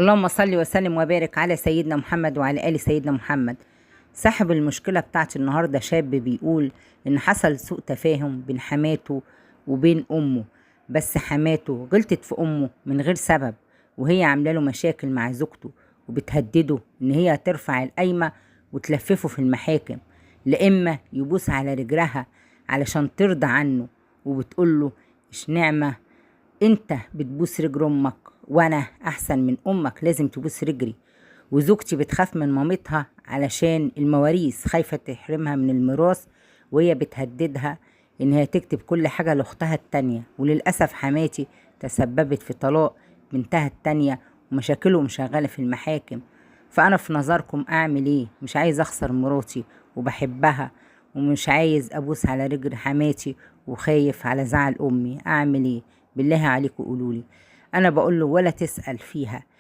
اللهم صل وسلم وبارك على سيدنا محمد وعلى آل سيدنا محمد. صاحب المشكلة بتاعت النهاردة شاب بيقول إن حصل سوء تفاهم بين حماته وبين أمه، بس حماته غلطت في أمه من غير سبب، وهي عاملة له مشاكل مع زوجته وبتهدده إن هي ترفع القايمة وتلففه في المحاكم، لإما يبوس على رجلها علشان ترضى عنه، وبتقوله اشنعمة انت بتبوس رجل امك وانا احسن من امك لازم تبوس رجلي. وزوجتي بتخاف من مامتها علشان المواريث، خايفة تحرمها من الميراث، وهي بتهددها ان هي تكتب كل حاجة لاختها التانية. وللأسف حماتي تسببت في طلاق بنتها التانية ومشاكلهم شغالة في المحاكم. فانا في نظركم اعمل ايه؟ مش عايز اخسر مراتي وبحبها، ومش عايز ابوس على رجل حماتي، وخايف على زعل امي. اعمل ايه؟ بالله عليكم قولولي. انا بقول له ولا تسأل فيها،